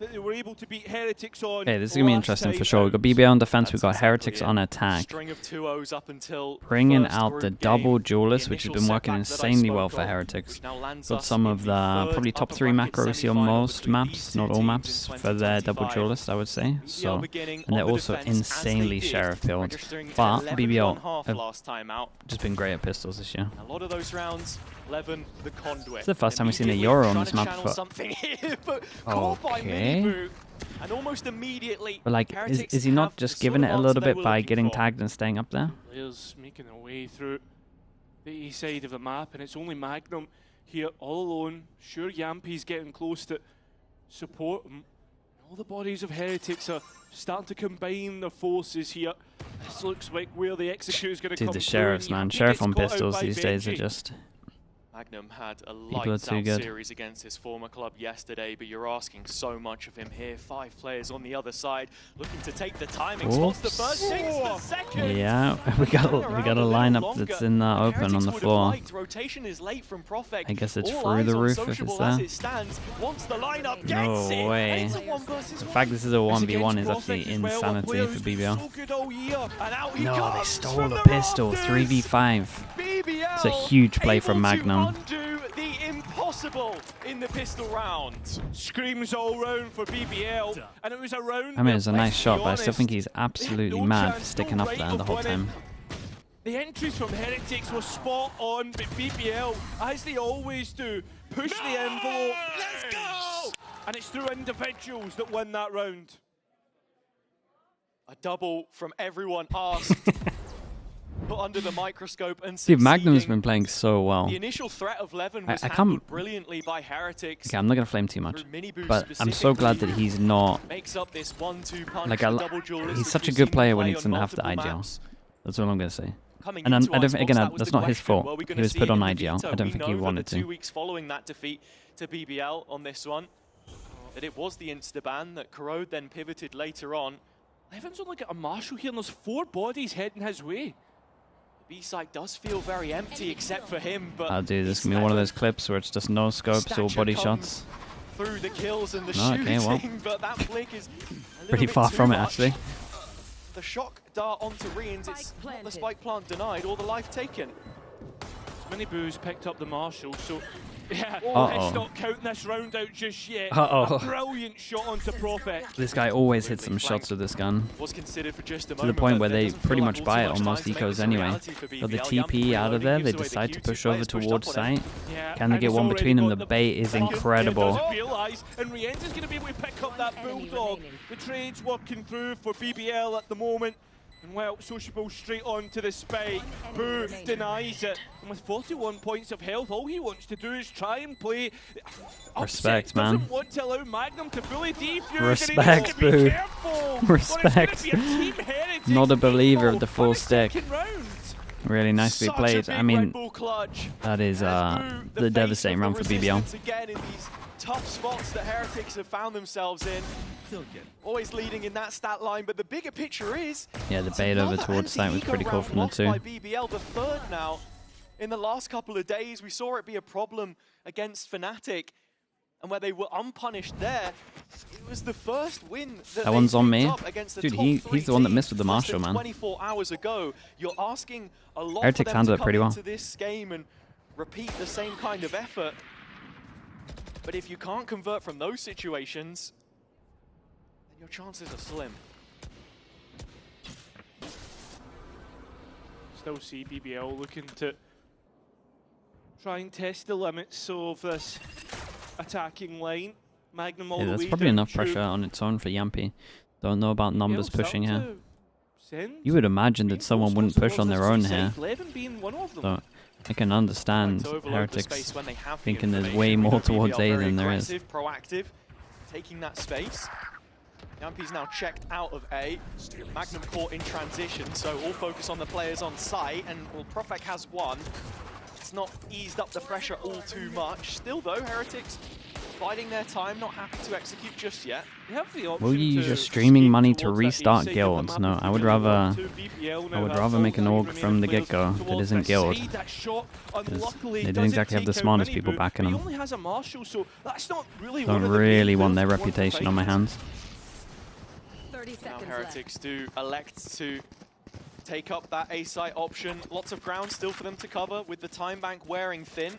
that they were able to beat Heretics on. Okay, this is going to be interesting for sure. We've got BBL on defense, we've got Heretics on attack. Bringing out the double duelists, which has been working insanely well for Heretics. Got some of the probably top 3 macro we see on most maps, not all maps, for their double duelists, I would say. So, and they're also insanely sheriff build. But BBL have just been great at pistols this year. A lot of those rounds, Levin, the conduit. It's the first time we've seen a Euro on this map before. Okay. And almost immediately, but like, is he not just giving it a little bit by getting tagged and staying up there? Players making their way through the east side of the map, and it's only Magnum here all alone. Sure, Yampi's getting close to support him. All the bodies of Heretics are starting to combine their forces here. This looks like where the execute is going to come. Dude, the sheriffs, man. Sheriff on pistols these days are just... Magnum had a lights out series against his former club yesterday, but you're asking so much of him here. 5 players on the other side looking to take the timing. Spots the first, takes the second. Yeah, we got a lineup that's in the open on the floor. Rotation is late from Profek. I guess it's through the roof if it's there. No way. The fact this is a 1v1 is actually insanity for BBL. No, they stole the pistol. 3v5. It's a huge play from Magnum. Do the impossible in the pistol round. Screams all round for BBL, and it was a round. I mean, it's a nice shot, but I still think he's absolutely mad for sticking up there the whole time. The entries from Heretics were spot on, but BBL, as they always do, push the envelope. Let's go! And it's through individuals that win that round. A double from everyone asked. Put under the microscope and Dude, Magnum's been playing so well. The initial threat of Levin was handled brilliantly by Heretics. Okay, I'm not gonna flame too much, but I'm so glad that he's not. Makes up this 1-2 punch. Like, he's such a good player when he doesn't have the IGL. That's all I'm gonna say. And I don't think, again, that's not his fault. He was put on IGL. I don't think he wanted to. 2 weeks following that defeat to BBL on this one, that it was the insta-ban that Corrode then pivoted later on. Levin's only got a marshal here, and there's 4 bodies heading his way. B-side does feel very empty except for him, but I'll do this. Gonna be one of those clips where it's just no scopes or body shots. Through the kills and the shooting, but that flick is pretty far from it actually. The shock dart onto Reans, it's not the spike plant denied or the life taken. Many boos picked up the marshal, so yeah, let's not count this round out just yet. A brilliant shot onto Profek. This guy always hits some shots with this gun. Was considered for just a to the point where they pretty much buy it on most ecos anyway. Got the TP out of there, they decide to push over towards site. Can they get one between them? The bait is incredible. And Rienz is going to be able to pick up that Bulldog. The trade's working through for BBL at the moment. And well, Sociable straight on to the spike. Boo denies it. And with 41 points of health, all he wants to do is try and play. Respect, man. Doesn't want to allow Magnum to fully defuse. Respect, Boo. Respect. Not a believer of the full stick. Really nicely played. I mean, that is the devastating run for BBL. Tough spots that Heretics have found themselves in. Always leading in that stat line, but the bigger picture is... Yeah, the bait over towards site was pretty cool from the 2. By BBL, the 3rd now. In the last couple of days, we saw it be a problem against Fnatic, and where they were unpunished there, it was the first win that one's on me. Dude, he's the one that missed with the marshal, man. 24 hours ago, you're asking a lot Heretics for them to handled it pretty come well. into this game and repeat the same kind of effort. But if you can't convert from those situations, then your chances are slim. Still see BBL looking to try and test the limits of this attacking line. Magnum all the way. That's probably enough pressure on its own for Yampy. Don't know about numbers pushing here. You would imagine that someone wouldn't push on their own here. So I can understand Heretics thinking there's way more towards A than there is. Proactive, taking that space. Yampy's now checked out of A. Magnum caught in transition, so all focus on the players on site, and well, Profek has one. It's not eased up the pressure all too much. Still though, Heretics biding their time, not happy to execute just yet. They have the option Will you use to your streaming escape money to towards that restart A side of the guilds? map No, if I you would really want rather to. BBL now I would have rather all make an 9 org remaining from the players get-go that towards isn't the guild. side. That shot, unluckily, They didn't doesn't exactly have the take out smartest Mini people Boo, backing but he them. only has a Marshal, so that's not really Don't one of the really main want their players to reputation on my fight. hands. 30 Now seconds Heretics do elect to take up that A site option. Lots of ground still for them to cover with the time bank wearing thin.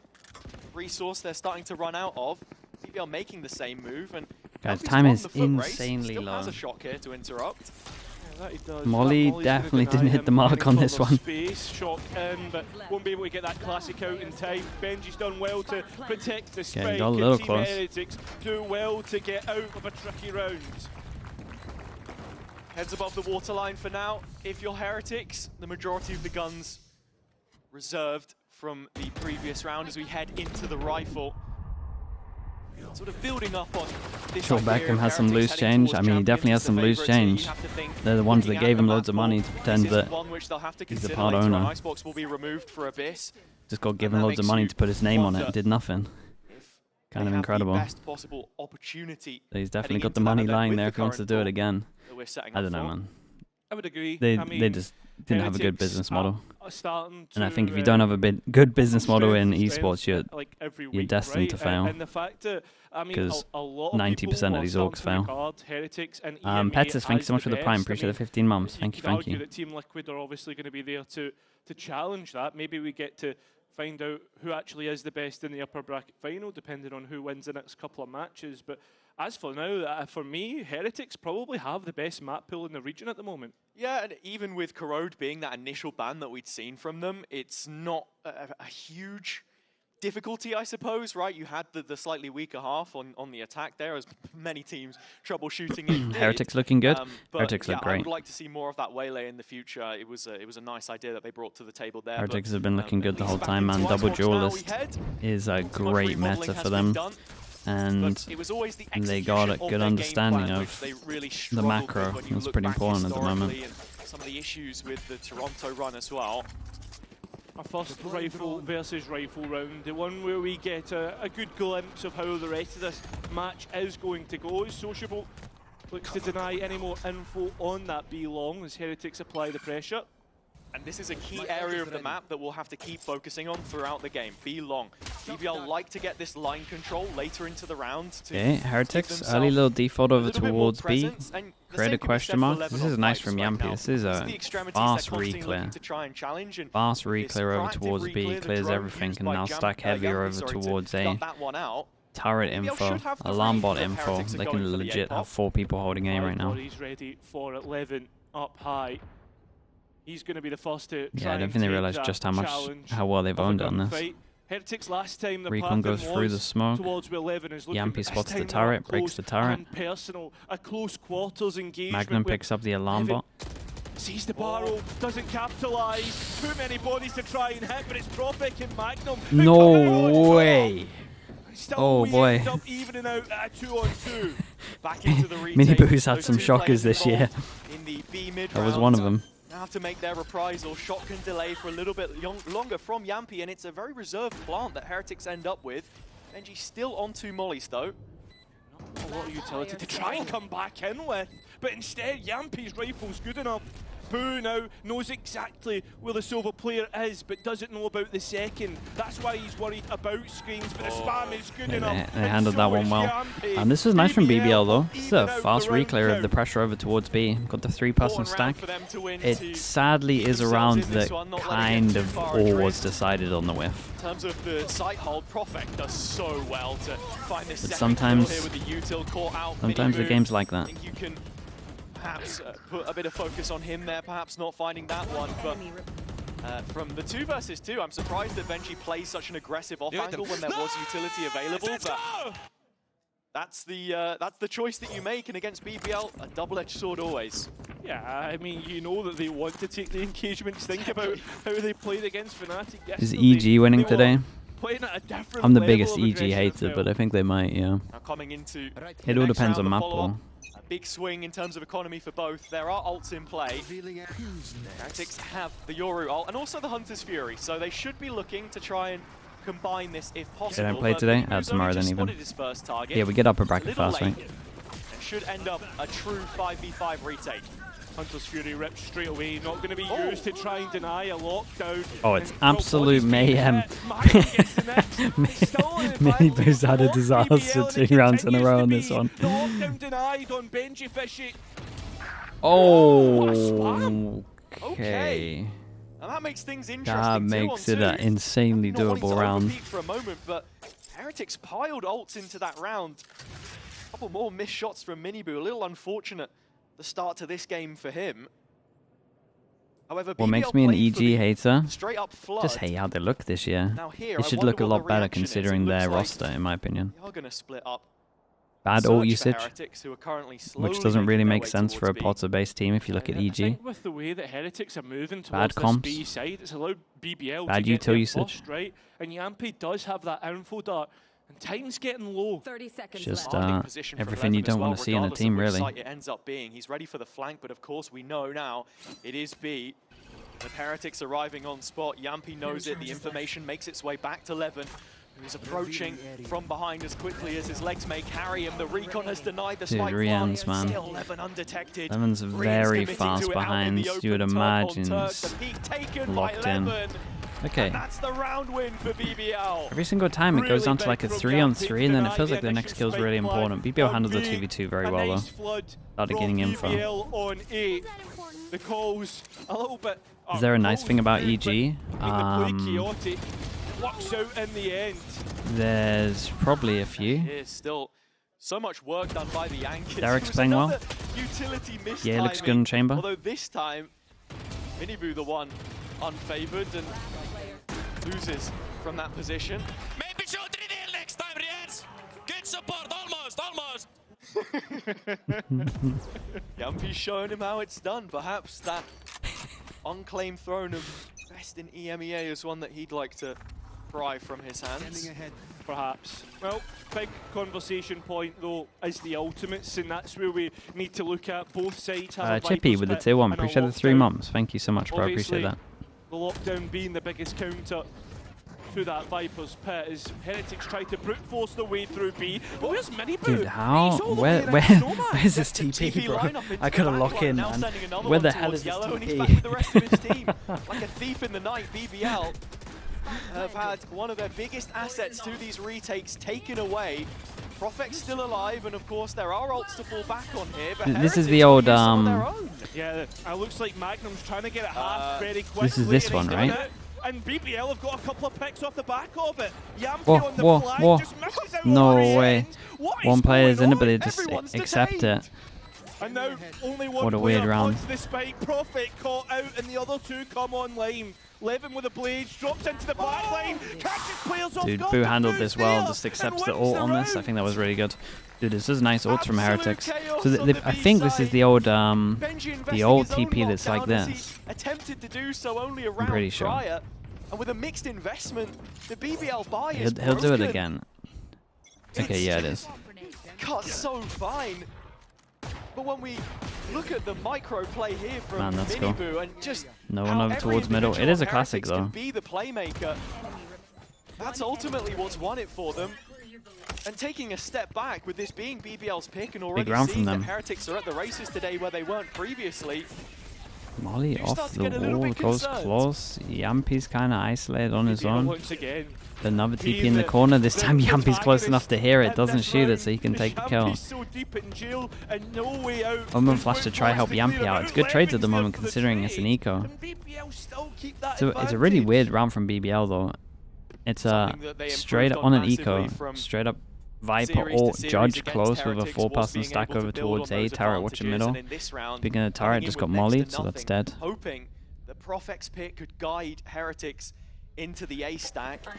Resource they're starting to run out of. BBL making the same move, and Guys, Elfie's time won is the foot race, insanely still low. has a shock here to interrupt. Yeah, that he does. Molly That Molly's gonna definitely deny didn't hit him the mark any on this further one. Space, shock in, but won't be able to get that classic out in time. Benji's done well to protect the spike. got a little Team close. Heretics do well to get out of a tricky round. Heads above the waterline for now. If you're Heretics, the majority of the guns reserved from the previous round as we head into the rifle. Sort of building up on this Sure, idea Beckham of has some Heretics loose heading change. I towards mean, he definitely has champions some as loose the favourites here. You change. have to think, They're the ones that looking gave at him the loads of map money pool, to pretend this is that one which they'll have to he's the consider part later on. owner. Icebox will be removed for Abyss. Just got And given that loads of makes money you to put his name on it. wonder Did nothing. if Kind they of have incredible. the best possible opportunity. He's definitely heading got the into that money event lying with there the if he wants to current do it pool again. that we're setting I up don't know, for. man. I would agree. They I mean, just didn't have a good Heretics business model. are starting And I to, think if you don't have a good business model in esports, like every you're week, destined right? to fail. And the fact that, I mean, 'Cause a lot of 90% of people thets are of orgs starting to fail. regard Heretics and EMEA Pettis, thanks as so much for the prime. best. Appreciate I the 15 months. Thank you, could thank argue you. that Team Liquid are obviously going to be there to challenge that. Maybe we get to find out who actually is the best in the upper bracket final, depending on who wins the next couple of matches. But as for now, for me, Heretics probably have the best map pool in the region at the moment. Yeah, and even with Corrode being that initial ban that we'd seen from them, it's not a huge difficulty, I suppose, right? You had the slightly weaker half on the attack there, as many teams troubleshooting it. Heretics looking good. But Heretics yeah, look I great. would like to see more of that waylay in the future. It was a nice idea that they brought to the table there. Heretics have been looking at good the least whole back time, man. into Double Icebox now we duelist head. is a Not too much great remodeling meta has for been them. done, And but it was always the they got a execution of good their game understanding plan, of which they really the struggled macro. with when you That's look pretty back important at the moment. historically, and some of the issues with the Toronto run as well. Our first rifle versus rifle round, the one where we get a good glimpse of how the rest of this match is going to go. Sociable looks to deny any more info on that B long as Heretics apply the pressure. And this is a key area of the map that we'll have to keep focusing on throughout the game. Be long. BBL like to get this line control later into the round. To Okay, Heretics, themselves early little default a over little bit more towards B. presence, and the Create same a can be question said for mark. 11 This is on nice pipes from right Yampy. now. This is It's a the extremities fast they're constantly looking re-clear. to try and challenge, and Fast this re-clear over proactive towards B, re-clear, the clears drone everything, used and by now stack heavier Yampy, over sorry, to towards A. gut that one out. Turret BBL info, should have the alarm read bot that info. Heretics are They going can for the legit A-pop. have 4 people holding A right now. He's ready for 11 up high. He's going to be the first to Yeah, try I don't and think they take realise that just challenge how well they've of a owned it on this. gunfight. Heretics last time the Recon pattern goes through the was smoke. towards where 11 is looking, Yampy but this spots the time turret, they're breaks close the turret. and personal, a close quarters engagement. Magnum where picks up the alarm 11 bot. sees the barrel, doesn't capitalise. Too many bodies to try and hit, but it's Tropic and Magnum. who come out on No top. way! Still, Oh, we boy. end up evening out at a 2-on-2. Back into the retake. Mini Boo's had Those some two shockers players this year. involved in the B mid That was round one of them. now have to make their reprisal. Shot can delay for a little bit longer from Yampy, and it's a very reserved plant that Heretics end up with. Benji still on 2 mollies though. A lot of utility to try and come back in with, but instead Yampy's rifle's good enough. Boo now knows exactly where the silver player is, but doesn't know about the second. That's why he's worried about screens, but the spam is good Yeah, enough. they and handled so that one is well. Yampy. And this is nice from BBL though. This is a even out fast the round re-clear of the count. pressure over towards B. Got the 3-person Important stack. round for them to win to It sadly is a themselves round in this that one, not letting it kind too of far all adrift. was decided on the whiff. In terms of the site hold, Profek does so well to find this But second sometimes- kill here with the util caught out. Sometimes the mini game's move. like I that. think you can perhaps put a bit of focus on him there, perhaps not finding that one, but from the 2 versus 2, I'm surprised that Benji plays such an aggressive off angle when there was utility available, but that's the choice that you make, and against BBL, a double-edged sword always. Yeah, I mean, you know that they want to take the engagements. Think about how they played against Fnatic Is yesterday. EG winning They were today? playing at a different I'm the level biggest of EG aggression hater, now. but I think they might, yeah. Now coming into It all depends on map pool. A big swing in terms of economy for both. There are ults in play. Heretics have the Yoru ult and also the Hunter's Fury, so they should be looking to try and combine this if possible. They don't play today? Tomorrow then even. Yeah, we get upper bracket first, right? It should end up a true 5v5 retake. Hunter's Fury ripped straight away, not going to be used to try and deny a lockdown. Oh, it's absolute mayhem. Miniboo's had a disaster 2 rounds in a row on this one. Lockdown denied on Benji Fishy. Oh, okay. And that makes things interesting. That makes it an insanely doable round. For a moment, but Heretics piled ults into that round. A couple more missed shots from Miniboo. A little unfortunate the start to this game for him. However, what makes me an EG hater? Straight up flood. Just hate how they look this year. Now here, They should look a lot better considering their roster, in my opinion. They are going to split up. Bad ult usage, which doesn't really make sense for a Potter-based team if you look at EG. I think with the way that Heretics are moving towards Bad comps. this B side, it's allowed BBL Bad to get util their usage. first, right? And Yampi does have that info dart, and time's getting low. 30 seconds Just left. everything you don't want to see in a team, really. It ends up being. He's ready for the flank, but of course we know now it is B. The Heretics arriving on spot. Yampi knows it. The information makes its way back to Levin, who's approaching from behind as quickly as his legs may carry him. The recon has denied the spike Rians, man. Still Levin undetected. Levin's very fast behind. You would imagine locked in. Okay. That's the round win for BBL. Every single time it goes down to like a 3-on-3, and then it feels like the next kill is really important. BBL handled the 2v2 very well though. Started getting info. The calls a little bit. Is there a nice thing about EG? Works out in the end. There's probably a few. There's still so much work done by the Yankees. Derek's playing well. Yeah, he looks good in chamber. Although this time, Miniboo the one unfavored and loses from that position. Maybe show 3D next time, Rians. Good support, almost. Yampi's showing him how it's done. Perhaps that unclaimed throne of best in EMEA is one that he'd like to pry from his hands. Perhaps. Well, big conversation point though is the ultimates, and that's where we need to look at both sides. Chippy with the tier 1, appreciate the 3 months. Thank you so much, bro. Appreciate that. The lockdown being the biggest counter through that Viper's pit as Heretics try to brute force their way through B. But where's Miniboo? Dude, how? Where's this TP, bro? I gotta lock in, man. Where the hell is this TP? He's back with the rest of his team. Like a thief in the night, BBL have had one of their biggest assets to these retakes taken away. Prophet's still alive, and of course there are ults to fall back on here. But this is the old yeah, it looks like Magnum's trying to get it half very quickly. This is this one, right? And BBL have got a couple of picks off the back of it. Yampi on the flag just misses out no on way. One player's inability to just accept it. And now only one what a weird round. The spike. Prophet caught out, and the other two come online. Levin with a blade drops into the back line, catches players off. Dude, Boo handled this well. Just accepts the ult on this. I think that was really good. Dude, this is nice ult from Heretics. So I think this is the old TP that's like this. Attempted to do so only a I'm pretty sure. Prior, and with a mixed investment, the BBL buy is he'll do it again. Okay, yeah, it is. Cut so fine. But when we look at the micro play here from Miniboo and just no one over towards middle. It is a classic though. Be the playmaker. That's ultimately what's won it for them. And taking a step back with this being BBL's pick and already seeing that Heretics are at the races today where they weren't previously. Molly off the wall, goes close. Yampi's kind of isolated on his own. Another TP in the corner. This time Yampi's close enough to hear it, doesn't shoot it, so he can take the kill. Omen flash to try help Yampi out. It's good trades at the moment considering it's an eco. So it's a really weird round from BBL though. It's a straight up on an eco, straight up Viper or Judge close with a 4-person stack over towards A, turret watching middle. Speaking of turret, just got mollied, so that's dead. Hoping the Prophet's pick could guide Heretics into the A stack. They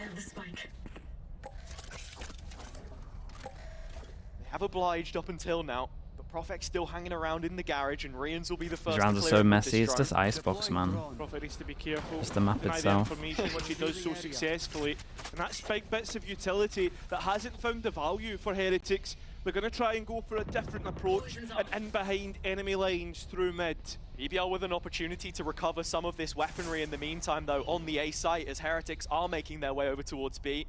have obliged up until now, but Prophet's still hanging around in the garage, and Rians will be the first. These rounds are so messy. It's just Icebox, man. Prophet needs to be careful. Just the map itself. Which he does so successfully, and that's big bits of utility that hasn't found the value for Heretics. They're going to try and go for a different approach and in behind enemy lines through mid. BBL with an opportunity to recover some of this weaponry in the meantime, though, on the A site as Heretics are making their way over towards B.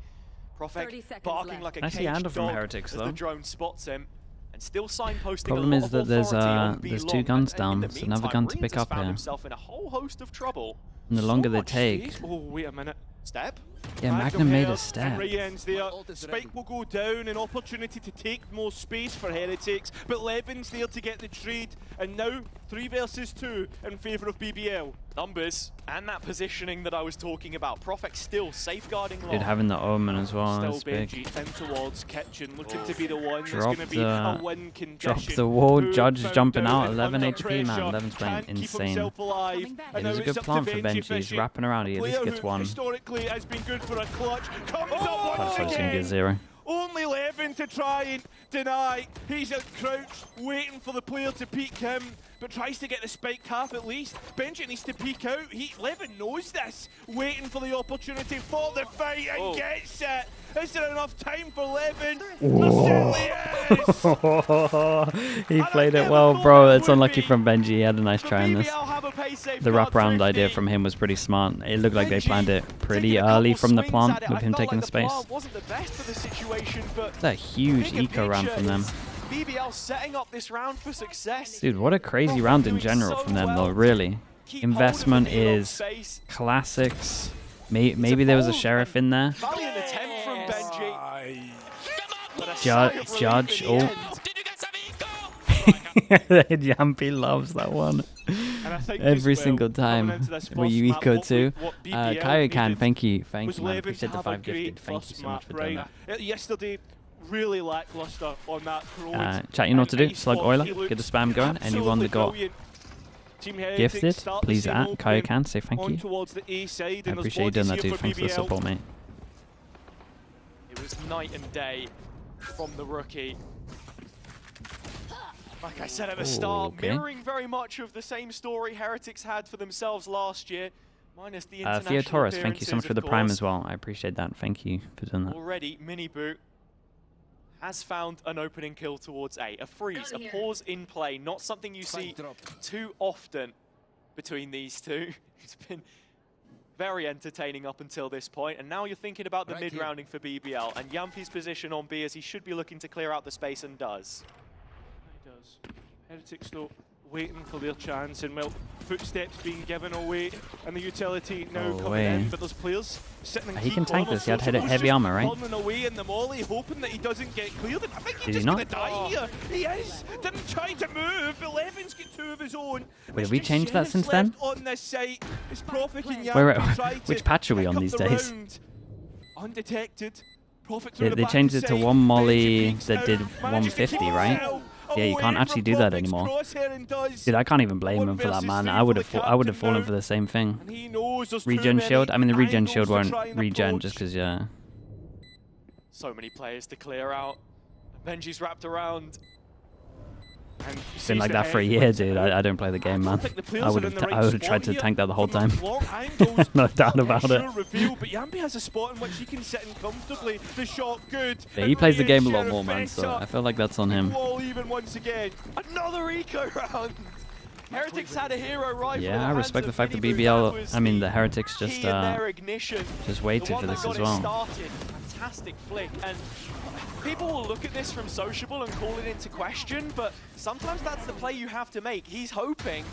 Profek barking like a caged handle from dog Heretics, as though. the drone spots him. And still signposting Problem a is lot that of there's authority on there's B 2 long. guns And in down, the so another meantime, gun to Reens pick has up found here. himself in a whole host of trouble. And the longer they much take, space. Oh, wait a minute. Step. yeah, Magnum made a And step. Ryan's there. Spike will go down, an opportunity to take more space for Heretics, but Levin's there to get the trade, and now 3 versus 2 in favour of BBL. Numbers and that positioning that I was talking about. Profek still safeguarding long. Dude, having the Omen as well, Still that's big. Benji in towards Kitchen, looking to be the one that's Drop going to be a the- win condition. Drop the wall, Who Judge found jumping out, and 11 under HP, man. pressure, 11's playing can't keep insane. himself alive. Yeah, And there's now a it's good up plan to for Benji. He's Fishy, wrapping around, he at least player gets who one. historically has been good for a clutch. Comes up I once thought he was going to get again. 0. Only Levin to try and deny. He's at crouch, waiting for the player to peek him, but tries to get the spiked half at least. Benji needs to peek out. Levin knows this, waiting for the opportunity for the fight and gets it. Is there enough time for Levin? There certainly is. He played it well, bro. It's unlucky from Benji. He had a nice try in this. The wraparound idea from him was pretty smart. It looked like they planned it pretty early from the plant with him taking the space. That's a huge eco round from them. BBL setting up this round for success. Dude, what a crazy round in general from them, though, really. Investment is classics. Maybe there was a sheriff in there. Valiant attempt from Benji. Judge. Oh. Yampy loves that one. Every single time. Were you eco too? Kaiokan, thank you. Thank you, man. Appreciate the 5 gifted. Thank you so much for doing that. Yesterday, really lackluster on that. Chat, you know what to do. Slug Oiler, get the spam going. Anyone that got gifted, please at Kaiokan, say thank you. I appreciate you doing that, dude. Thanks for the support, mate. It was night and day from the rookie. Like I said at the start, mirroring very much of the same story Heretics had for themselves last year, minus the international Theo Torres, thank you so much appearances, for the of prime course. as well. I appreciate that. Thank you for doing that. Already, Mini Boot has found an opening kill towards A. A freeze, a pause in play, not something you see too often between these two. It's been very entertaining up until this point, and now you're thinking about the mid-rounding for BBL, and Yampy's position on B as he should be looking to clear out the space and does. He does. Heretics though waiting for their chance, and well, footsteps being given away and the utility now coming in, but there's players sitting in He can tank this. He had Social's heavy just armor, right? running away in the molly, hoping that he doesn't get cleared. I think Did he's he just not? gonna die here. He is. Didn't try to move, but Levin's got 2 of his own. Wait, have we changed that since then? On this site, it's Profek and Wait, Yampy try to which patch are we on pick up these the days? round. Undetected. Profek through the They back changed it to side. one Benji molly peeks that out, did manages to 150, keep right? himself Yeah, you can't away actually from do that Profek's anymore. crosshair and does Dude, I can't even blame 1 him for that, versus man. 3 I would for the have fallen captain for the same thing. and he knows there's too Regen many shield. I mean, the regen angles shield to won't try and regen approach. just because, yeah. So many players to clear out. Benji's wrapped around. And It's been like that for a year, dude. I don't play the game, man. I would have tried to tank that the whole time. No doubt about it. Reveal, but Yampy has a spot in which he can sit in comfortably. The shot good. Yeah, he plays the game a lot more, man, so I feel like that's on him. Wall even once again. Another eco round. Heretics had a hero rifle. Yeah, I respect the fact that BBL, I mean, the Heretics just waited for this as well. Fantastic flick, and people will look at this from sociable and call it into question, but sometimes that's the play you have to make. He's hoping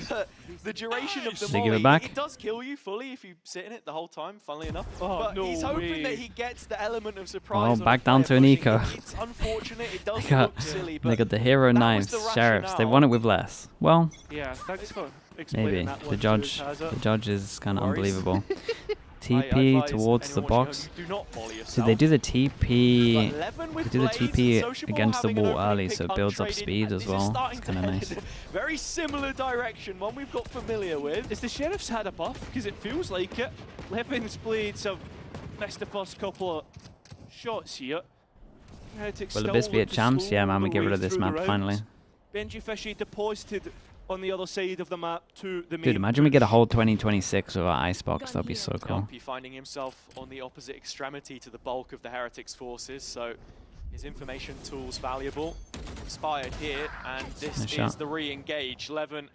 that the duration of the Did he give molly, it back? it does kill you fully if you sit in it the whole time, funnily enough. Oh, but no he's hoping way. that he gets the element of surprise. Well, on a back down player to an pushing eco. it. It's unfortunate, it does They look silly, but got the hero that was knives, the sheriffs. They rationale. won it with less. Well, Yeah, thanks for explaining maybe. that The one judge, to us, Hazza. the judge is kind of Worries. unbelievable. I TP advise towards the anyone box. watching at home, do not molly Did yourself. they do the TP? But Levin They with do the blades and TP Sociable against the having an wall opening early, pick so it builds up untraded, speed and as this is well. starting It's to kind of head nice. in a very similar direction, one we've got familiar with. Is the Sheriff's had a buff? Because it feels like it. Levin's blades have missed the first couple of shots here. Heretics Will still Abyss be look at to champs? slow Yeah, man, we their get rid way of this through the map rounds. finally. Benji Fishy deposited on the other side of the map to the main. Dude, imagine we get a whole 2026 with our Icebox. That'd be so cool. Yampy finding himself on the opposite extremity to the bulk of the Heretics forces, so His information tools valuable. Expired here, and this Nice is shot. the re-engage. Levin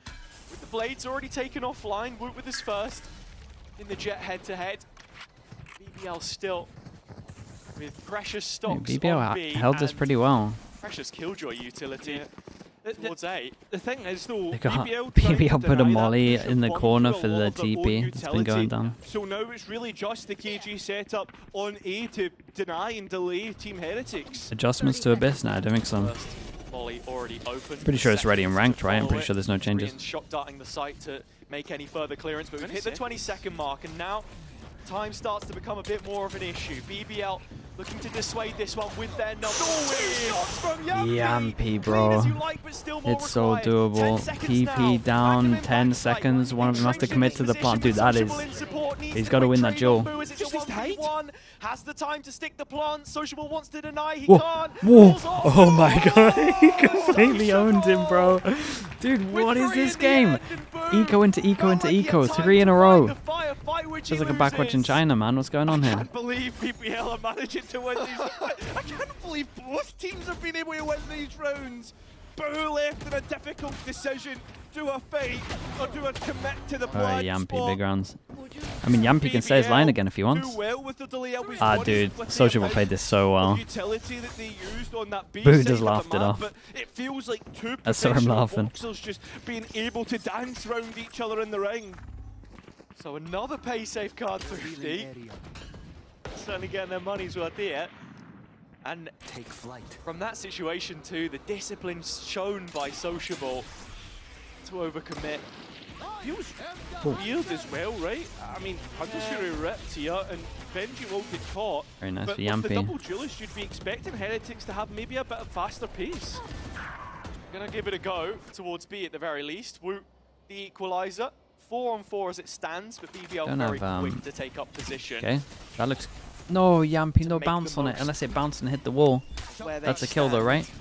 with the blades already taken offline. Woot with his first in the Jet head-to-head. BBL still with Precious stocks on BBL B, held this pretty well. Precious Killjoy utility towards A. The thing is, though, They got BBL put a deny molly that in the push corner through for a lot the of their own TP. It's been going utility. down. So now it's really just the KG setup on A to deny and delay Team Heretics. Adjustments to Abyss now, I don't think so. First volley already open. Pretty sure it's ready and ranked, right? I'm Follow pretty it. sure there's no changes. Koreans shock darting the site to make any further clearance, but we've hit the 20-second mark, and now time starts to become a bit more of an issue. BBL looking to dissuade this one with their number. Yampy, bro. It's so doable. PP down 10 seconds. One of them has to commit to the plant. Dude, that is... He's got to win that duel. Has the time to stick the plant. Sociable wants to deny. He Whoa. can't. Whoa. Oh my god. He completely owned him, bro. Dude, what is this game? Eco into eco into eco. 3 in a row. Feels like a backwatch in China, man. What's going on I here? can't believe BBL are managing to win these. I can't believe both teams have been able to win these rounds. Boo left in a difficult decision. Do a fight or do a commit to the plan. Yampy, big rounds. I mean, Yampy can say his line again if he wants. Dude, Sociable played this so well. Boo just laughed it off. It feels like two I saw him laughing. boxers just being able to dance around each other in the ring. So another pay safe card for D. Certainly getting their money's worth here. And take flight. From that situation too, the discipline shown by Sociable to overcommit. Feels weird as well, right? I mean, Underfury ripped here and Benji will get caught. Very nice but for with the Yampy. double duelist, you'd be expecting Heretics to have maybe a bit of faster pace. Gonna give it a go towards B at the very least. Woot, the equalizer. 4-on-4 as it stands, but BBL Don't very have, quick to take up position. Okay, that looks... No, Yampy, no make bounce the on it, most unless it bounced and hit the wall. Where they That's a kill though, stand. right?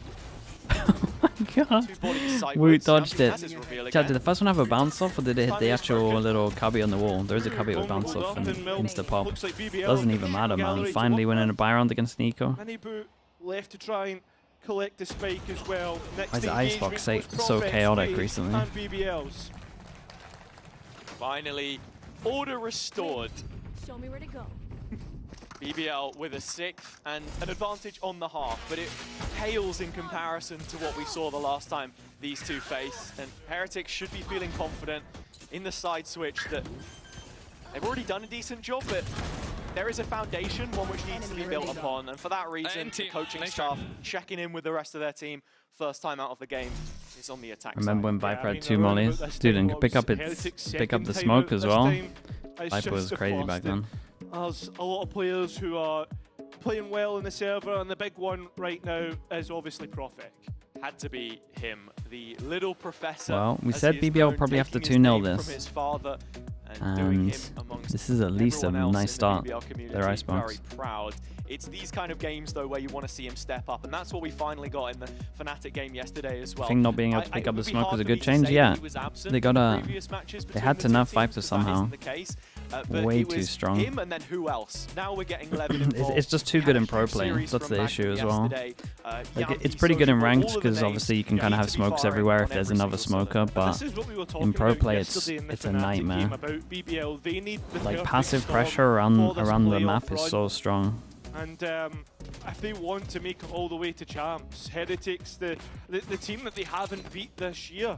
Oh my god. Two bodies sideways. Woot dodged it. That's his reveal Chad, again. did the first one have a bounce off, or did it hit the actual little cubby on the wall? There is a cubby with bounce off and insta-pop. Doesn't even matter, man. Finally winning a buy round against Nico. Miniboot left to try and collect the spike as well. Next Why is the Icebox engagement was so Prophet's chaotic way recently? And BBL's. Finally, order restored. Show me where to go. BBL with a 6th and an advantage on the half, but it pales in comparison to what we saw the last time these two faced. And Heretics should be feeling confident in the side switch that they've already done a decent job, but there is a foundation, one which needs to be built upon. And for that reason, the coaching staff checking in with the rest of their team first time out of the game is on the attack Remember side. when Viper I had mean, 2 around mollies? about this Dude, time and pick was up the Heretics' smoke second time as out well. this time. It's Viper was just the crazy first back that then. There's a lot of players who are playing well in the server, and the big one right now is obviously Prophet. Had to be him, the little professor. Well, we as said he is BBL known, probably have to taking his 2-0 name this. From his father and doing And him amongst this is at least a everyone else nice in the start. BBL community. Their Icebox. Very proud. It's these kind of games though where you want to see him step up, and that's what we finally got in the Fnatic game yesterday as well. I think not being able to pick up the it would be smoke hard was a for good me to change. say Yeah, that he was absent they got in the a. previous matches They between had the to two nerf teams, Viper but that somehow. isn't the case. But Way it too was strong. him and then who else? Now we're getting Levin involved. It's just too good in pro play. That's the issue as well. Like it's pretty good in ranked because obviously you can kind of have smokes everywhere if there's another smoker, but in pro play it's a nightmare. Like passive pressure around the map is so strong. And if they want to make it all the way to champs, Heretics, the team that they haven't beat this year,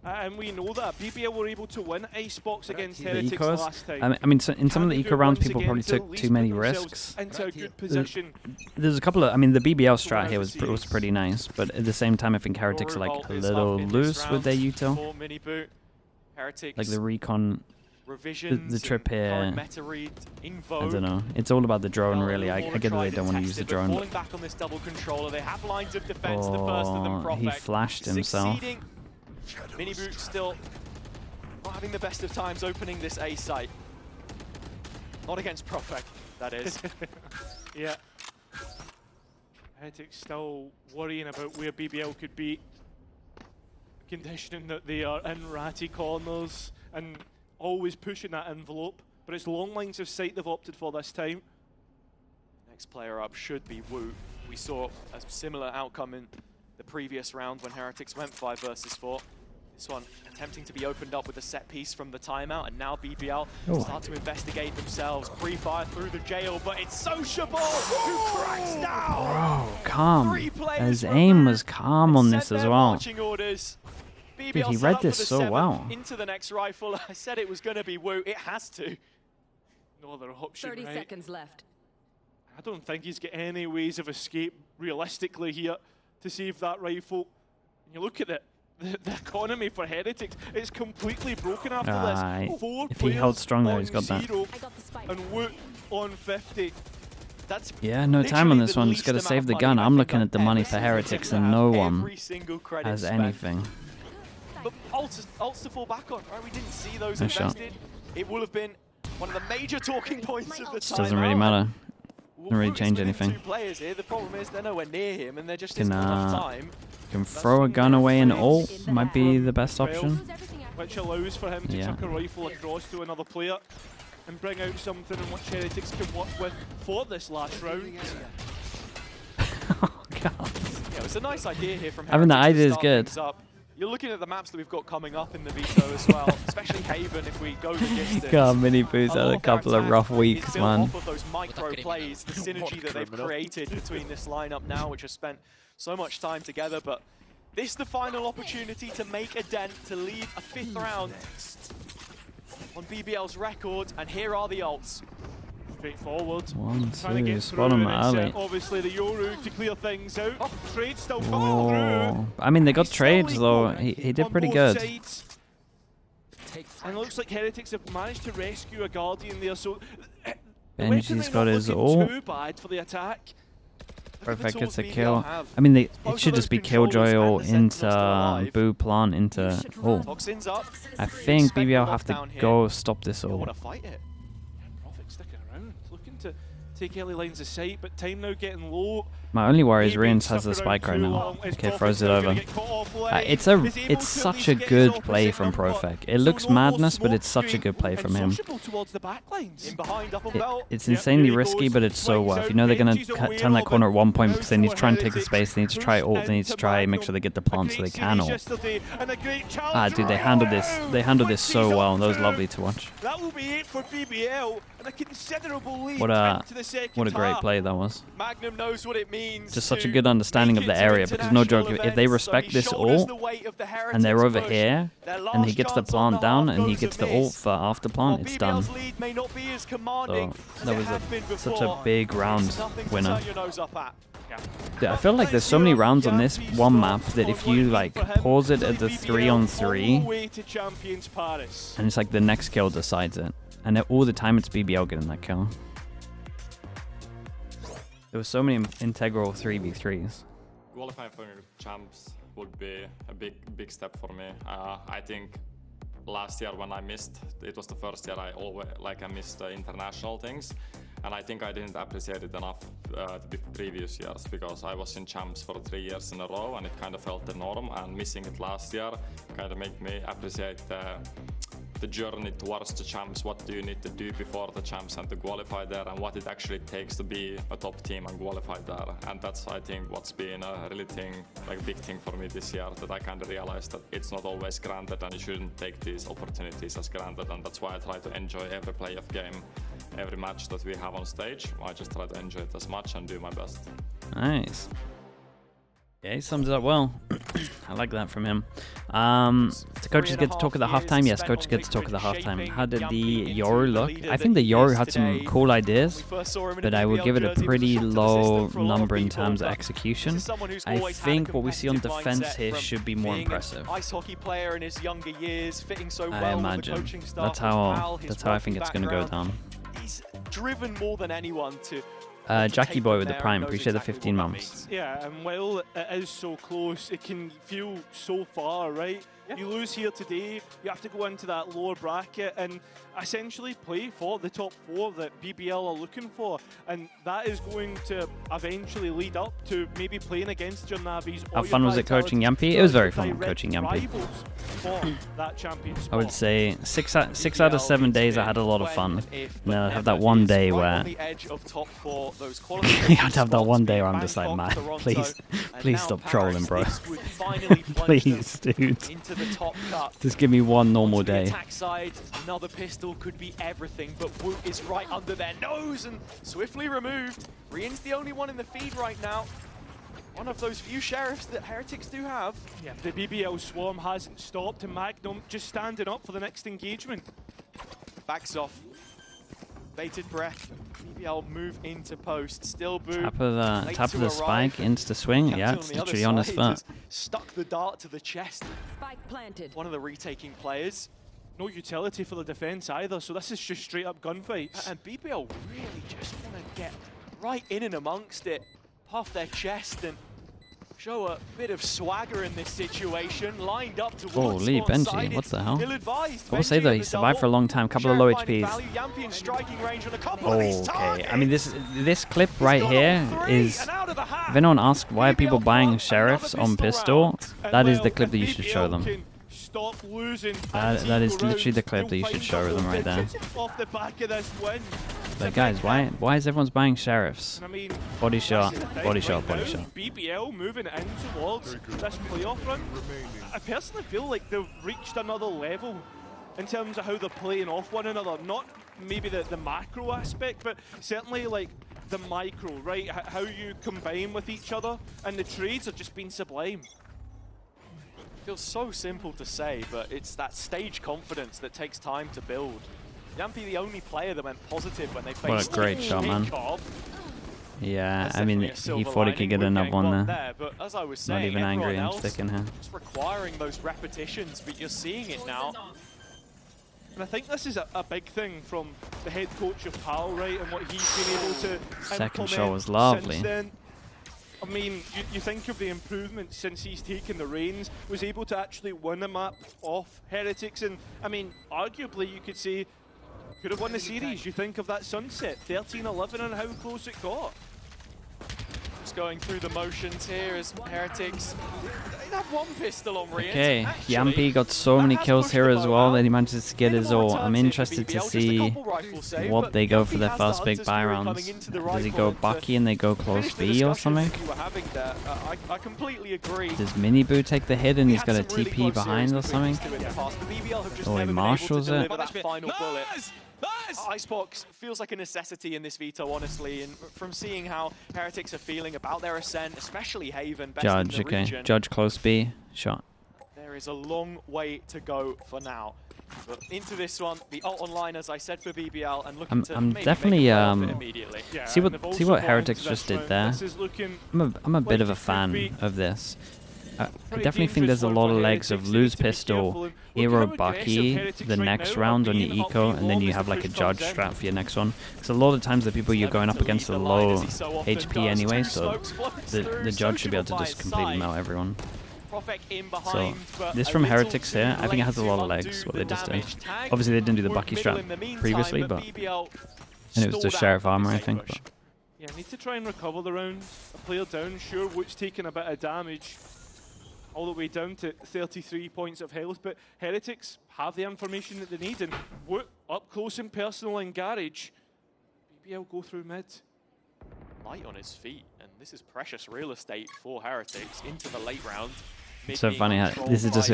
and we know that BBL were able to win Icebox against The Heretics ecos, last time. I mean, so in some of the Can they eco do it rounds, once people again probably to at took least too many put themselves risks. into a good position. There's a couple of, I mean, the BBL strat here was pretty nice, but at the same time, I think Heretics are like a little loose with their util. Like the recon, the trip here. I don't know. It's all about the drone, really. I get that they don't want to use the drone. Falling back on this double controller, they have lines of defense. The first of them, Oh, he Prophet, flashed himself. succeeding. Miniboot still not having the best of times opening this A site. Not against Prophet, that is. Yeah. Heretics still worrying about where BBL could be, conditioning that they are in ratty corners and always pushing that envelope. But it's long lines of sight they've opted for this time. Next player up should be Wu. We saw a similar outcome in the previous round when Heretics went 5 versus 4. This one attempting to be opened up with a set piece from the timeout, and now BBL start to investigate themselves. Pre-fire through the jail, but it's Sociable who cracks down! Bro, calm. His aim was calm on this as well. Dude, he read this so well. Into the next rifle. I said it was going to be Wu. It has to. No other option, 30 right? seconds left. I don't think he's got any ways of escape realistically here to save that rifle. And you look at it. The economy for Heretics is completely broken after this. 4 if he held strong there, he's got that. And Woot on 50. That's no time on this one. Just got to save the gun. I'm looking at the money for Heretics, and no one has anything. But ults to fall back on, right? We didn't see those invested. It will have been one of the major talking points of the time. Doesn't really matter. Doesn't really change anything. 2 players here. The problem is they're nowhere near him, and they're just isn't enough time. Can throw a gun away and ult might be the best option. Which allows for him to chuck a rifle across to another player and bring out something in which Heretics can work with for this last round. Oh god. Yeah, it was a nice idea here from Heretics. Having the idea is good. You're looking at the maps that we've got coming up in the veto as well, especially Haven if we go the distance. God, Mini Boo's had a couple of rough weeks, man. Off of those micro plays, the synergy that they've created between this lineup now, which has spent so much time together, but this is the final opportunity to make a dent, to leave a 5th round on BBL's record, and here are the ults. Straightforward. 1, Trying to 2, get spot him early. Obviously the Yoru to clear things out. Trade still coming through. I mean, they got trades though. He did pretty good. And it looks like Heretics have managed to rescue a Guardian there, so Benji's got his ult. Too bad for the attack. Perfect gets a kill. I mean, it should just be Killjoy or into Boo Plant into. Oh, I think BBL have to go stop this all. Prophet sticking around, looking to take early lines of sight, but time now getting low. My only worry is Reigns has the spike right now. Okay, throws it over. It's such a good play from Profec. It looks madness, but it's such a good play from him. It's insanely risky, but it's so worth. You know they're gonna turn that corner at one point because they need to try and take the space. They need to try ult. They need to try and make sure they get the plant so they can ult. Dude, they handled this. They handled this so well. That was lovely to watch. That will be it for BBL, and a considerable lead. What a great play that was. Magnum knows what it means. Just such a good understanding of the area, because no joke, if they respect this ult and they're over here and he gets the plant down and he gets the ult for after plant, it's done. So that was such a big round winner. Dude, I feel like there's so many rounds on this one map that if you like pause it at the 3-on-3 and it's like the next kill decides it, and all the time it's BBL getting that kill. There were so many integral 3v3s. Qualifying for champs would be a big step for me. I think last year when I missed, it was the first year I missed international things, and I think I didn't appreciate it enough the previous years, because I was in champs for 3 years in a row and it kind of felt the norm, and missing it last year kind of made me appreciate the journey towards the champs. What do you need to do before the champs and to qualify there, and what it actually takes to be a top team and qualify there. And that's, I think, what's been a really big thing for me this year, that I kind of realized that it's not always granted and you shouldn't take these opportunities as granted, and that's why I try to enjoy every play of game, every match that we have on stage. I just try to enjoy it as much and do my best. Nice. Yeah, he sums it up well. I like that from him. The coaches get to talk at the halftime. Yes, coaches get to talk at the halftime. How did the Yoru look? I think the Yoru had some cool ideas, but I would give it a pretty low number in terms of execution. I think what we see on defense here should be more impressive. Ice hockey player in his younger years, fitting so well I imagine. That's how I think it's going to go down. He's driven more than anyone to Jackie Boy with the Prime, appreciate the 15 months. Yeah, and while it is so close, it can feel so far, right? Yeah. You lose here today, you have to go into that lower bracket and essentially play for the top 4 that BBL are looking for. And that is going to eventually lead up to maybe playing against your Navis. How fun was it coaching Yampi? It was very fun coaching Yampi. for that champion spot. I would say six out of 7 days I had a lot of fun. And then I'd have that one day where you have that one day where I'm just like, man, please stop trolling, bro. Please, dude. Just give me one normal day. Attack side, another pistol could be everything, but Woot is right under their nose and swiftly removed. Rian's the only one in the feed right now. One of those few sheriffs that Heretics do have. Yeah, the BBL swarm hasn't stopped, and Magnum just standing up for the next engagement. Backs off. Bated breath. BBL move into post. Still Boo. Tap of the spike, insta swing. Yeah, it's literally on his foot. Stuck the dart to the chest. Spike planted. One of the retaking players. No utility for the defense either, so this is just straight up gunfights. And BBL really just want to get right in and amongst it. Puff their chest and show a bit of swagger in this situation. Lined up towards holy Benji, what the hell? I will say though, he survived for a long time, couple of low HPs. Okay, I mean this clip right here is, if anyone asks why are people buying sheriffs on pistol, that is the clip that you should show them. That is literally the clip that you should show them right there. But guys, why is everyone's buying sheriffs? Body shot, body shot, body shot. BBL moving in towards this playoff run. I personally feel like they've reached another level in terms of how they're playing off one another. Not maybe the macro aspect, but certainly like the micro, right? How you combine with each other, and the trades have just been sublime. Feels so simple to say, but it's that stage confidence that takes time to build. Yampy, the only player that went positive when they faced. What a great shot, man. Yeah, I mean, he thought he could get another one there. But as I was saying, not even angry and sticking here. Just requiring those repetitions, but you're seeing it now. And I think this is a big thing from the head coach of PAL, right, and what he's been able to second shot was lovely. I mean, you think of the improvements since he's taken the reins, was able to actually win a map off Heretics, and I mean, arguably you could say, could have won the series. You think of that sunset, 13-11 and how close it got. Just going through the motions here as Heretics. They have one pistol on Rian. Okay, Yampy got so many kills here as well that he manages to get his ult. I'm interested to see what they go for their first big buy rounds. Does he go Bucky and they go close B or something? I completely agree. Does Mini Boo take the hit and he's got a TP behind or something? Or he marshals it? Icebox feels like a necessity in this veto, honestly, and from seeing how Heretics are feeling about their ascent, especially Haven, best Judge, in the region, Judge close B, shot. There is a long way to go for now. But into this one, the ult online, as I said, for BBL, and looking to maybe definitely immediately. Yeah, see what Heretics just did there. I'm a bit of a fan of this. I definitely think there's a lot of legs of lose pistol, hero Bucky the next round on your eco, and then you have like a judge strat for your next one. Because a lot of times the people you're going up against are low HP anyway, so the judge should be able to just completely melt everyone. So this from Heretics here, I think it has a lot of legs, what they just did. Obviously they didn't do the Bucky strat previously, but and it was just Sheriff armor, I think. But. Yeah, need to try and recover the round. A player down, sure, Woot's taking a bit of damage. All the way down to 33 points of health, but Heretics have the information that they need, and Woot up close and personal in garage. BBL go through mid. Light on his feet, and this is precious real estate for Heretics into the late round. It's so funny how this is just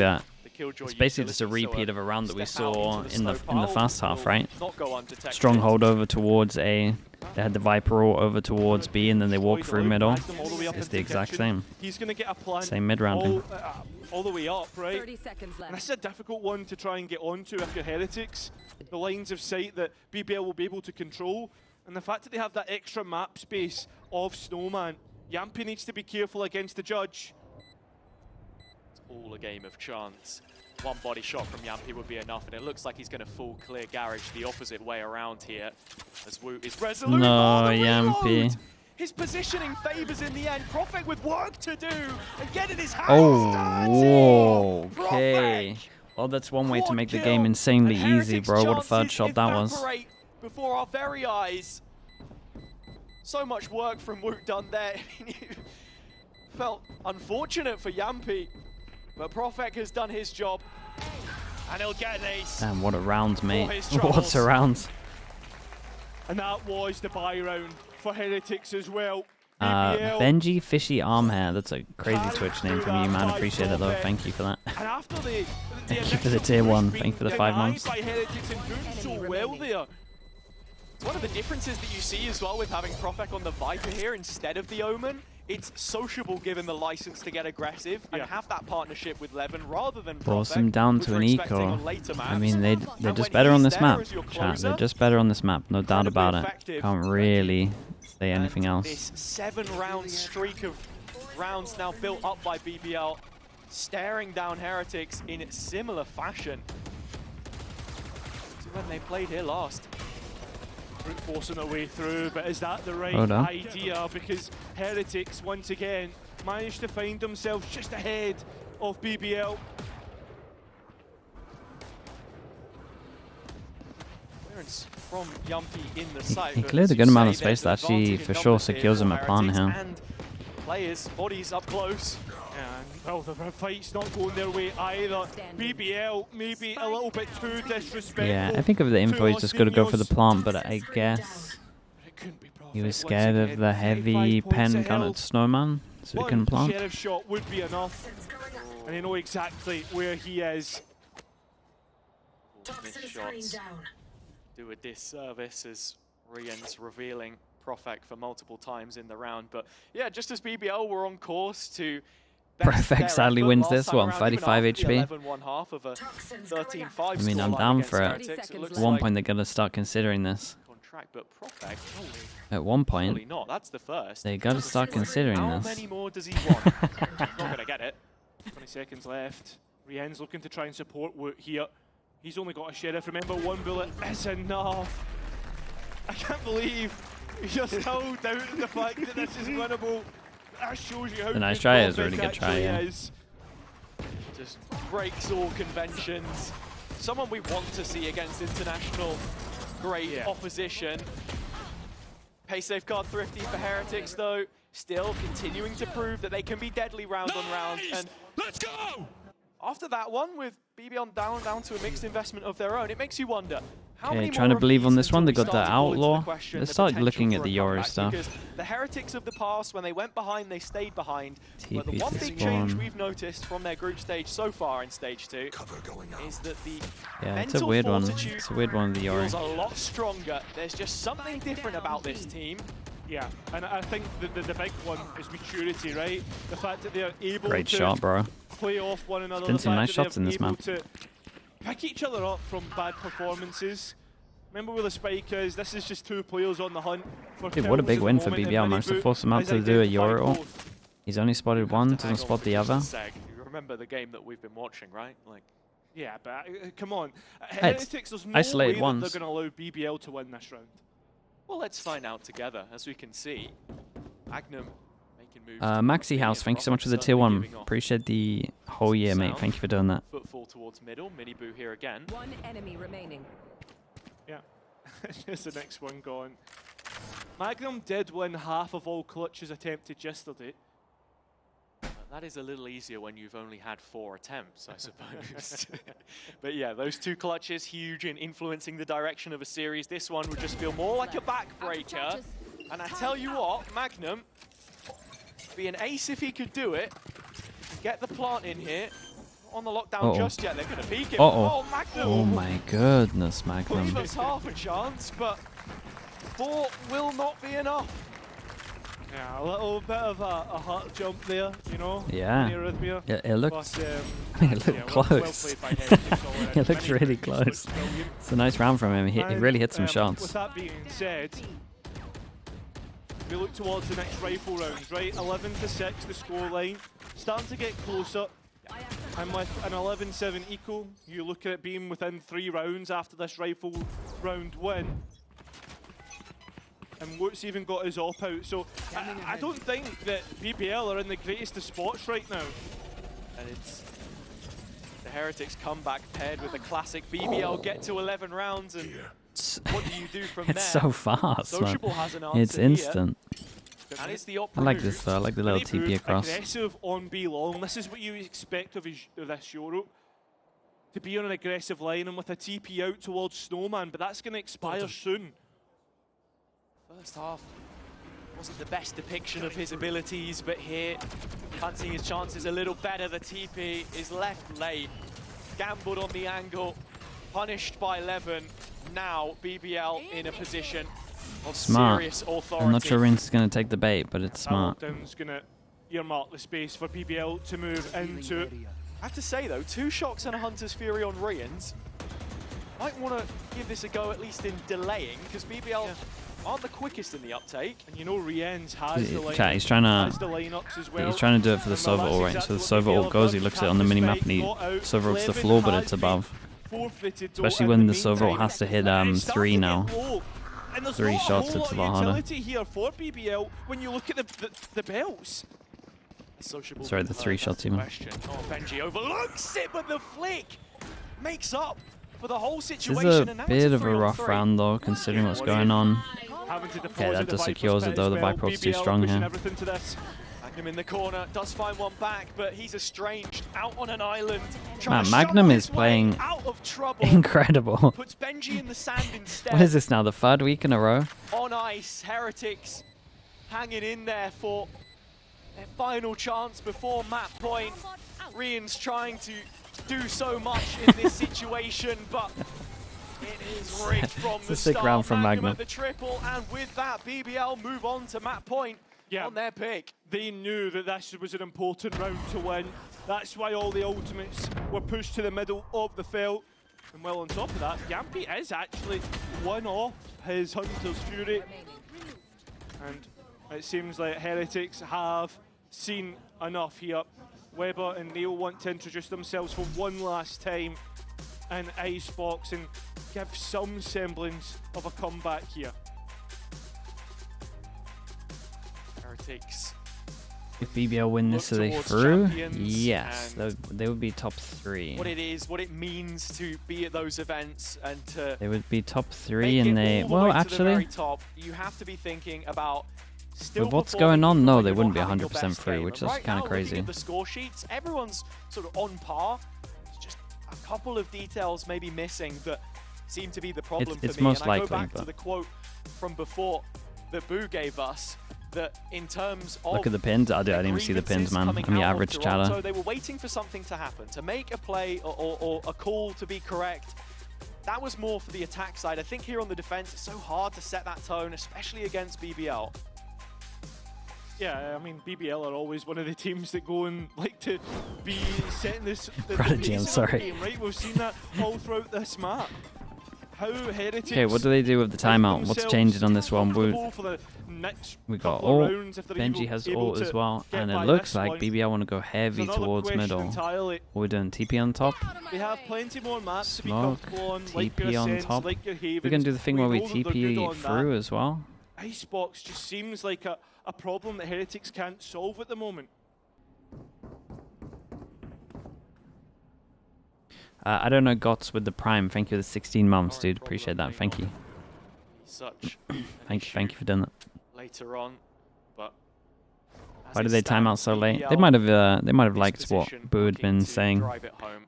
it's basically just a repeat of a round that we saw in the first half, right? Stronghold over towards A. They had the Viper ult over towards B, and then they walk through middle. It's the exact same. He's going to get a plan same mid round all the way up, right? 30 seconds left. And this is a difficult one to try and get onto if you're Heretics. The lines of sight that BBL will be able to control, and the fact that they have that extra map space of Snowman. Yampy needs to be careful against the judge. It's all a game of chance. One body shot from Yampy would be enough, and it looks like he's going to full clear garage the opposite way around here. As Woot is resolute. No, Yampy. His positioning favors in the end. Prophet with work to do and getting his hands whoa, okay. Well, that's one way to make the game insanely easy, bro. What a third shot that was. Before our very eyes. So much work from Woot done there. Felt unfortunate for Yampy. But Profek has done his job, and he'll get an ace. Damn, what a round, mate. What a round. And that was the buy round for Heretics as well. BBL Benji Fishy Armhair. That's a crazy Twitch name from you, man. Appreciate it, though. Thank you for that. And after the Thank you for the tier 1. Thank you for the 5 months. By Heretics and doing so well there. It's one of the differences that you see as well with having Profek on the Viper here instead of the Omen. It's sociable given the license to get aggressive and have that partnership with Levin rather than Profek. Force them down to an eco. I mean, they're just better on this map, chat. They're just better on this map, no doubt about it. Can't really say anything else. This 7-round streak of rounds now built up by BBL, staring down Heretics in similar fashion to when they played here last. Brute forcing their way through, but is that the right idea? Because Heretics, once again, managed to find themselves just ahead of BBL. Clearance from Yumpy in the site. He cleared a good amount of space that actually, for sure, secures him a plant here. And players, bodies up close. Well, the fight's not going their way either. BBL maybe a little bit too disrespectful. Yeah, I think of the info, he's just going to go for the plant, but I guess he was scared of the heavy pen gunnered snowman, so he couldn't plant. Sheriff shot would be enough, and they know exactly where he is. Missed shots do a disservice as Rian's revealing Profek for multiple times in the round, but yeah, just as BBL were on course to Profek sadly wins this one, 35 HP. I mean, I'm down for it. At one point, they're going to start considering this. At one point, they got to start considering this. How many more does he want? Not going to get it. 20 seconds left. Rien's looking to try and support Woot here. He's only got a Sheriff. Remember, 1 bullet is enough. I can't believe you're still doubting the fact that this is winnable. That shows you how the nice try is a really good try, yeah. Just breaks all conventions. Someone we want to see against international great opposition. Pay safeguard thrifty for Heretics though, still continuing to prove that they can be deadly round on round. And let's go! After that one, with BBL down to a mixed investment of their own, it makes you wonder. Okay, trying to believe on this one. They got the Outlaw. Let's start looking at the Yoro stuff. Because the Heretics of the past, when they went behind, they stayed behind. But the one big change we've noticed from their group stage so far in stage 2 is that the it's a weird one. It's a weird one with the Yoro. Feels a lot stronger. There's just something different about this team. Yeah, and I think the big one is maturity, right? The fact that they're able to shot, bro. Play off one another. Been some nice shots in this map. Pick each other up from bad performances. Remember with the Spikers, this is just 2 players on the hunt. Dude, what a big win for BBL. Managed to force him out to do a Yoro. He's only spotted one, doesn't spot the other. You remember the game that we've been watching, right? Like, yeah, but come on. Heretics, there's no way that they're going to allow BBL to win this round. Well, let's find out together. As we can see, Magnum making moves. Maxi House, thank you so much for the tier 1. Appreciate the whole year, mate. Thank you for doing that. Footfall towards middle. Miniboo here again. One enemy remaining. Yeah, here's the next one gone. Magnum did win half of all clutches attempted yesterday. That is a little easier when you've only had 4 attempts, I suppose. But yeah, those 2 clutches, huge in influencing the direction of a series. This one would just feel more like a backbreaker. And I tell you what, Magnum, be an ace if he could do it. Get the plant in here. Not on the lockdown just yet, they're going to peek him. Oh, Magnum! Oh my goodness, Magnum. Give us half a chance, but 4 will not be enough. Yeah, a little bit of a heart jump there, you know? Yeah. It looked, it looked close. It looks really close. It's a nice round from him. He really hit some shots. With that being said, we look towards the next rifle rounds, right? 11-6, the scoreline. Starting to get closer. And with an 11-7 equal, you look at it being within 3 rounds after this rifle round win. And Woot's even got his op out, so I don't think that BBL are in the greatest of spots right now. And it's the Heretics comeback paired with the classic BBL get to 11 rounds, and what do you do from there? It's so fast, Sociable man. has an answer It's instant. Here. That is the I like this though. I like the little TP across. Aggressive on B long. This is what you expect of this Euro. To be on an aggressive line and with a TP out towards Snowman, but that's going to expire soon. First half wasn't the best depiction of his abilities, but here, fancying his chances a little better. The TP is left late, gambled on the angle, punished by Levin. Now BBL in a position of serious authority. I'm not sure Rince is going to take the bait, but it's smart. Lockdown's going to earmark the space for BBL to move into. I have to say though, 2 shocks and a Hunter's Fury on Rians. Might want to give this a go at least in delaying, because BBL aren't the quickest in the uptake. And you know Riens has the lineups, Chat, he's trying lineups as well. He's trying to do it for the Sova ult, right? So the Sova ult goes, he looks at it on the minimap and he Sova ults the floor, but it's above. Especially when the Sova ult has to hit 3 now. 3 shots, it's a lot harder. Here for BBL when you look at the belts. Sorry, the 3 shots even. Oh, Benji overlooks it, but the flick makes up for the whole situation. This is a bit of a rough round though, considering what's going on. Okay, that just secures it though. The Viper ult's too strong here. Magnum in the corner, does find one back, but he's estranged, out on an island. Man, Magnum is playing incredible. Puts Benji in the sand instead. What is this now, the 3rd week in a row? On ice, Heretics hanging in there for their final chance before map point. Rian's trying to do so much in this situation, but it is rigged from the start. Round from Magnum at the triple, and with that, BBL move on to map point on their pick. They knew that this was an important round to win. That's why all the ultimates were pushed to the middle of the field. And well, on top of that, Yampy is actually one off his Hunter's Fury. And it seems like Heretics have seen enough here. Weber and Neil want to introduce themselves for one last time in Icebox and give some semblance of a comeback here. Heretics. If BBL win this, are they through? Yes, they would be top 3. What it means to be at those events and to they would be top 3, and they actually top, you have to be thinking about. With what's going on, no, they wouldn't be 100% free, which is kind of crazy. The score sheets, everyone's sort of on par. It's just a couple of details maybe missing that seem to be the problem for me. It's most likely, I go back to the quote from before that Boo gave us, that in terms of look at the pins. I didn't even see the pins, man. I'm the average chatter. So they were waiting for something to happen, to make a play or a call to be correct. That was more for the attack side. I think here on the defense, it's so hard to set that tone, especially against BBL. Yeah, I mean, BBL are always one of the teams that go and like to be setting this the Prodigy, I'm sorry. Game, right? We've seen that all throughout this map. How Heretics... Okay, what do they do with the timeout? What's changing on this one? We got ult. Benji has ult as well. And it looks like BBL want to go heavy towards middle. We're doing TP on top. They have plenty more maps Smoke, to be comfortable on, TP on top. like your Havens. We're going to do the thing where we TP through that. as well. Icebox just seems like a problem that Heretics can't solve at the moment. I don't know Gots with the Prime. Thank you for the 16 months, dude. Appreciate that. Thank you. Thank you for doing that. Later on, but why did they time out so late? They might have liked what Boo had been saying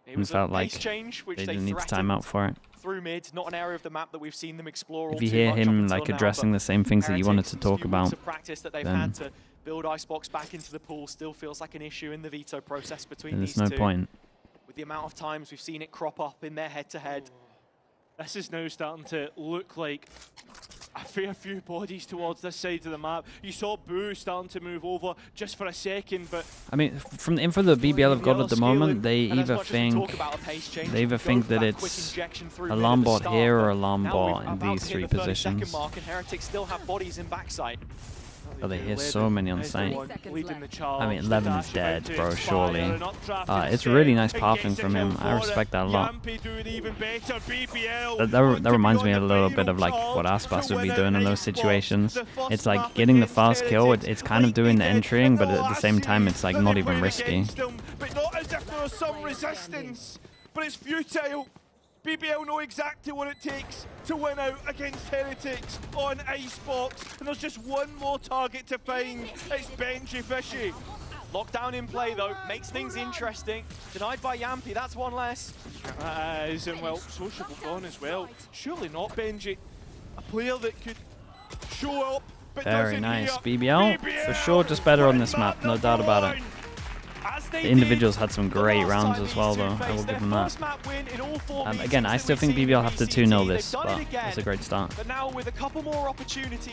and felt like they didn't need to time out for it. Through mid, not an area of the map that we've seen them explore. If you hear him like addressing the same things that you wanted to talk about, practice that they've had to build Icebox back into the pool still feels like an issue in the veto process between these two. There's no point. With the amount of times we've seen it crop up in their head-to-head. This is now starting to look like a fair few bodies towards this side of the map. You saw Boo starting to move over just for a second, but I mean, from the info that BBL have got at the moment, they either think that it's alarm bot here or alarm bot in these 3 positions. Heretics still have bodies in backside. Oh, they hit so many on site. I mean, Levin is dead, bro, surely. It's really nice pathing from him. I respect that a lot. That reminds me a little bit of like what Icebox would be doing in those situations. It's like getting the fast kill, it's kind of doing the entrying, but at the same time it's like not even risky. But not as if there was some resistance, but it's futile. BBL know exactly what it takes to win out against Heretics on Icebox, and there's just one more target to find. It's Benji Fishy. Lockdown in play though, makes things interesting. Denied by Yampy, that's one less. And well, Sociable gone as well. Surely not Benji. A player that could show up, but Very doesn't nice. here. BBL, for sure, just better on this map, no doubt about it. The individuals had some great rounds as well, though. I will give them that. Again, I still think BBL have to 2-0 this, but it's a great start. But now with a couple more opportunities.